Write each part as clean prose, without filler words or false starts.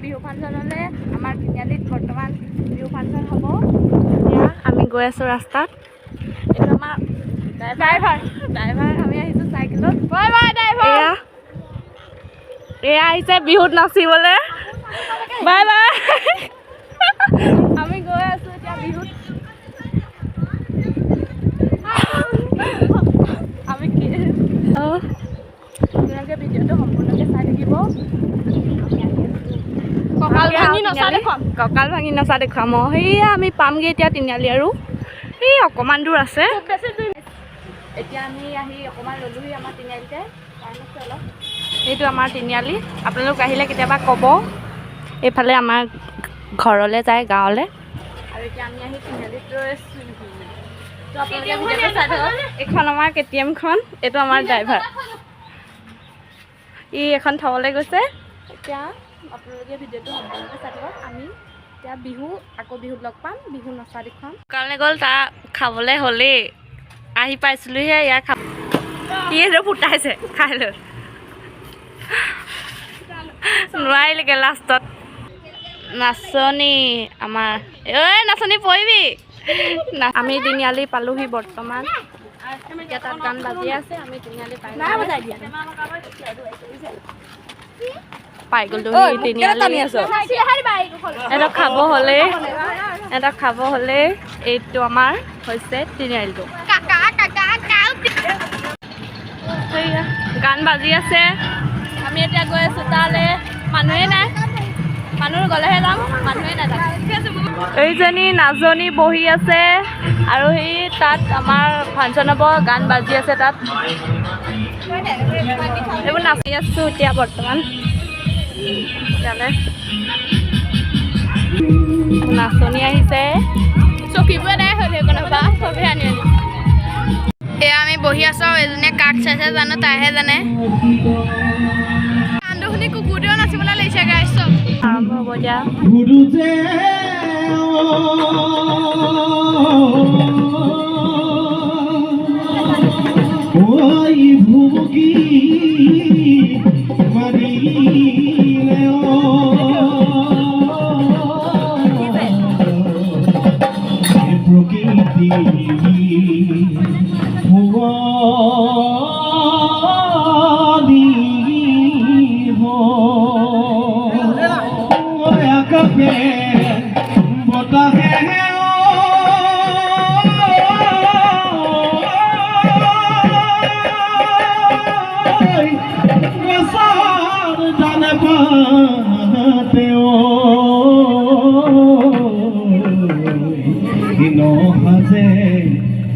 বিহু ফাংচনলৈ আমাৰ তিনিআলিত বৰ্তমান বিহু ফাংচন হ'ব। এতিয়া আমি গৈ আছোঁ ৰাস্তাত। এইটো আমাৰ ড্ৰাইভাৰ আমি আহিছোঁ চাইকেলত। এয়া আহিছে বিহুত নাচিবলৈ। Bye bye. আমি গৈ আছোঁ এতিয়া বিহুত। আমি আপোনালোকে ভিডিঅ'টো সম্পূৰ্ণকৈ চাই থাকিব। কঁকাল ভাঙি নচা দেখুৱাম। সেয়া আমি পামগৈ এতিয়া তিনিআলি আৰু এই অকণমান দূৰ আছে। এতিয়া আমি আহি অকণমান ৰ'লোহি আমাৰ তিনিআলিতে। অলপ সেইটো আমাৰ তিনিআলি। আপোনালোক আহিলে কেতিয়াবা ক'ব। এইফালে আমাৰ ঘৰলৈ যায় গাঁৱলৈ। আৰু এতিয়া আমি আহি তিনিআলিত ৰৈছোঁ। তো আপোনালোকে ভিডিঅ'টো চাই থাকক। এইখন আমাৰ KTM-খন। এইটো আমাৰ ড্ৰাইভাৰ। ই এখন থ'বলৈ গৈছে। এতিয়া আপোনালোকে ভিডিঅ'টো সম্পূৰ্ণকৈ চাই থাকক। আমি এতিয়া আকৌ বিহুত লগ পাম। বিহু নচা দেখুৱাম। কাৰণে গ'ল তাৰ খাবলৈ হ'লেই। আহি পাইছিলোঁহে ইয়াৰ এইটো ফুটাইছে খাই লৈ নোৱাৰিলেগৈ লাষ্টত। নাচনী আমাৰ নাচনী পৰিবি। আমি তিনিআলি পালোহি বৰ্তমান। এতিয়া তাত গান বাজি আছে। আমি তিনিআলি পাই গ'লো তিনিআলি। এটা খাব হ'লে এইটো আমাৰ হৈছে তিনিআলিটো। গান বাজি আছে। আমি এতিয়া গৈ আছোঁ তালৈ। মানুহে নাই। মানুহ গ'লেহে যাম। মানুহে নাযায়। এইজনী নাচনী বহি আছে আৰু সেই তাত আমাৰ ফাংচন হ'ব। গান বাজি আছে তাত। এইবোৰ নাচি আছোঁ এতিয়া বৰ্তমান। নাচনী আহিছে। চকীবোৰ এদাই হ'ল সেইকণৰ পৰা চবেই আনি এয়া আমি বহি আছোঁ। এজনীয়ে কাক চাইছে জানো, তাইহে জানে। গানটো শুনি কুকুৰটোও নাচিবলৈ লাগিছে। গাইছ আৰম্ভ হ'ব এতিয়া।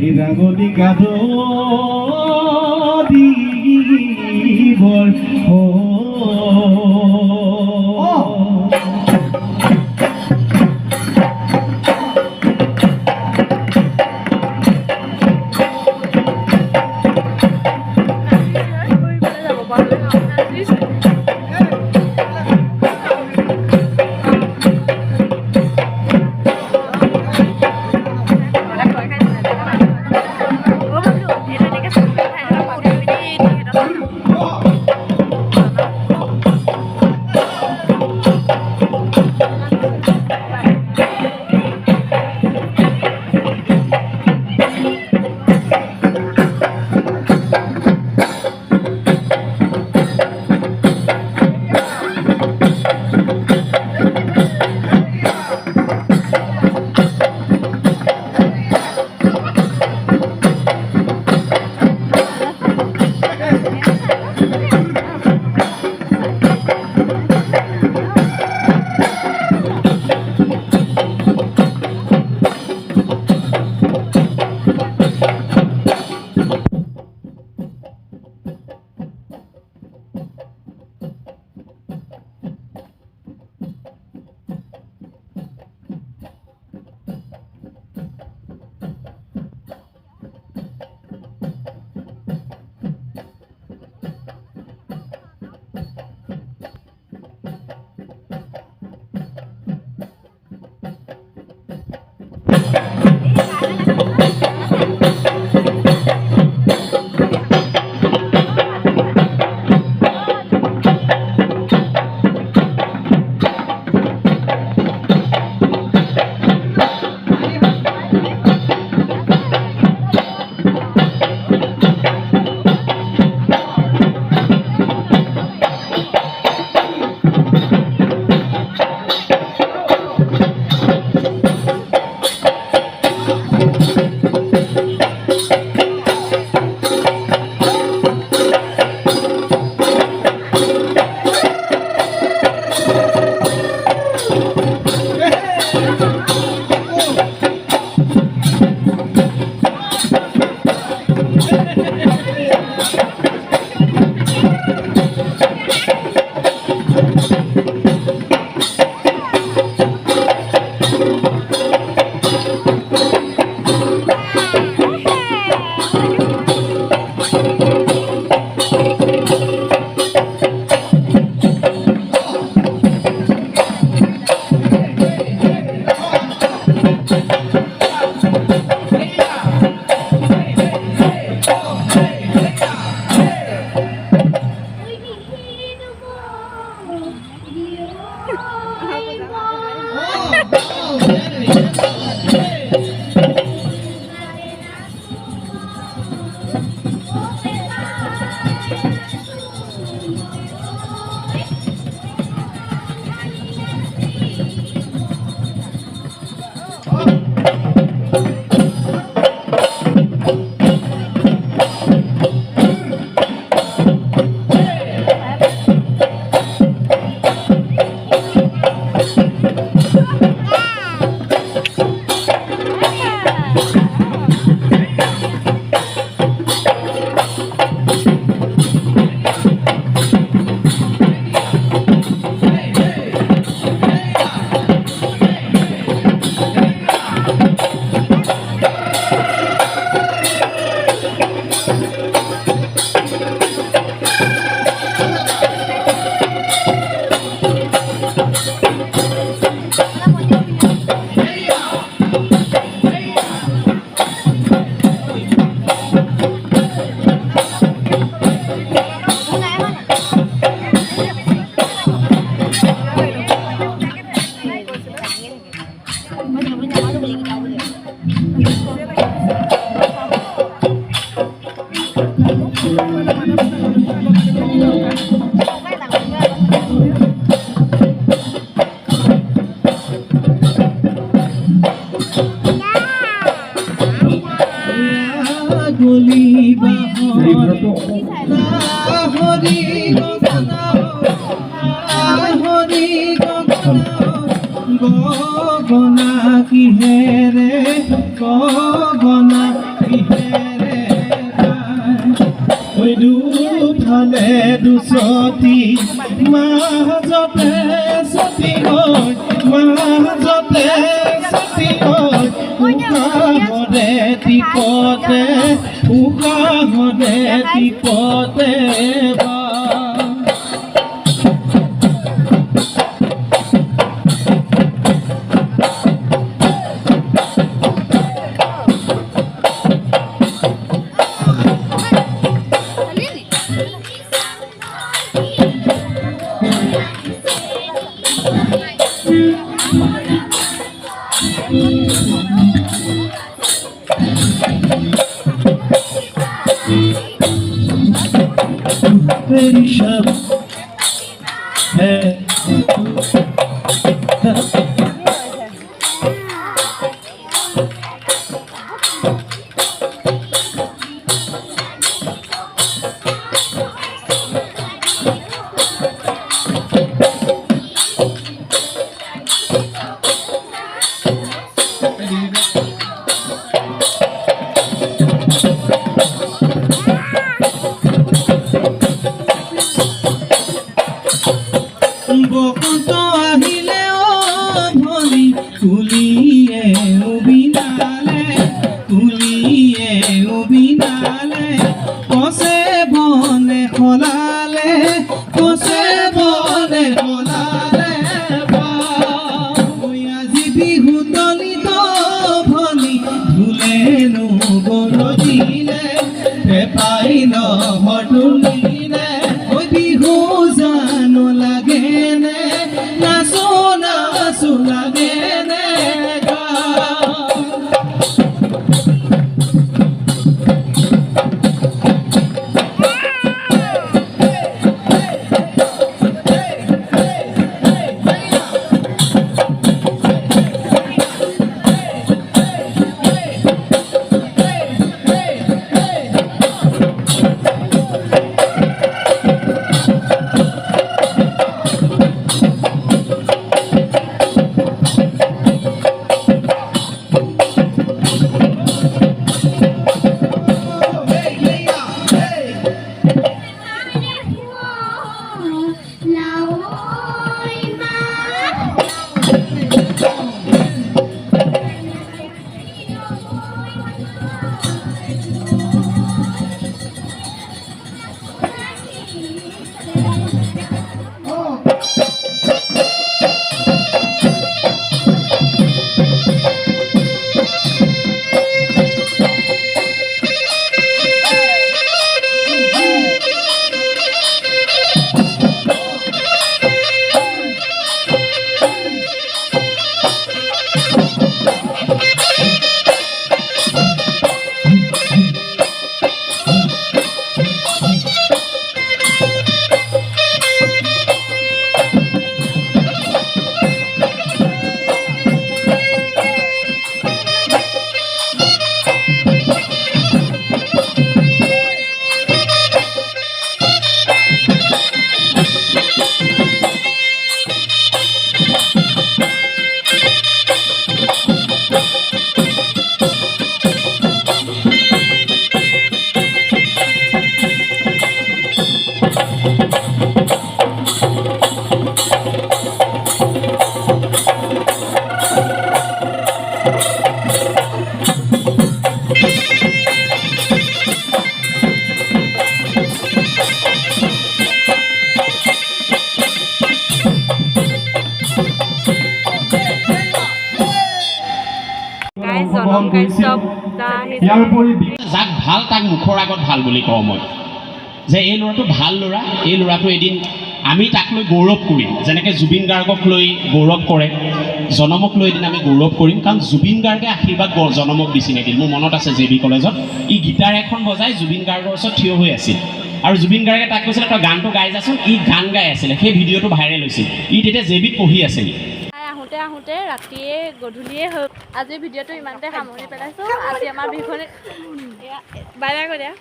Iragodi gado di bor ধৰি গগনা কিহেৰে গগনা কিহেৰে ঐ দুফালে দুচতি মাজতে চতি গৈ মাজতে চতি গৈ উশাহৰে টিপতে উশাহৰে টিপতে तेरी शब है বসন্ত আহিলে ভলি কুলিয়ে উবিনালে কুলিয়ে উবিনালে কছে বনে সলালে কছে বনে সলালে আজি বিহু তলিত ভলি ধুলেনো গৰজিলে পেপাই নহতুলিলে ঐ বিহু জানো লাগে নে নাচো নাচো লাগে নে যাক ভাল তাক মুখৰ আগত ভাল বুলি কওঁ মই যে এই ল'ৰাটো ভাল ল'ৰা এই ল'ৰাটো এদিন আমি তাক লৈ গৌৰৱ কৰিম যেনেকৈ জুবিন গাৰ্গক লৈ গৌৰৱ কৰে জনমক লৈ এদিন আমি গৌৰৱ কৰিম কাৰণ জুবিন গাৰ্গে আশীৰ্বাদ জনমক দিছিল এদিন মোৰ মনত আছে JB কলেজত ই গীটাৰ এখন বজাই জুবিন গাৰ্গৰ ওচৰত থিয় হৈ আছিল আৰু জুবিন গাৰ্গে তাক কৈছিলে তই গানটো গাই যাচোন ই গান গাই আছিলে সেই ভিডিঅ'টো ভাইৰেল হৈছিল ই তেতিয়া JBত পঢ়ি আছিল আহোঁতে আহোঁতে ৰাতিয়ে গধূলিয়ে হ'ল আজিৰ ভিডিঅ'টো ইমানতে সামৰি পেলাইছোঁ আজি আমাৰ বিহুখনে বাই বাই কৈ দিয়া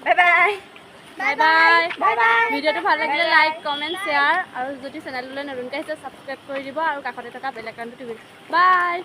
বাই বাই বাই বাই। ভিডিঅ'টো ভাল লাগিলে লাইক কমেণ্ট শ্বেয়াৰ আৰু যদি চেনেলটোলৈ নতুনকৈ আহিছে ছাবস্ক্ৰাইব কৰি দিব আৰু কাষতে থকা বেল আইকনটো টিপি দিব। বাই।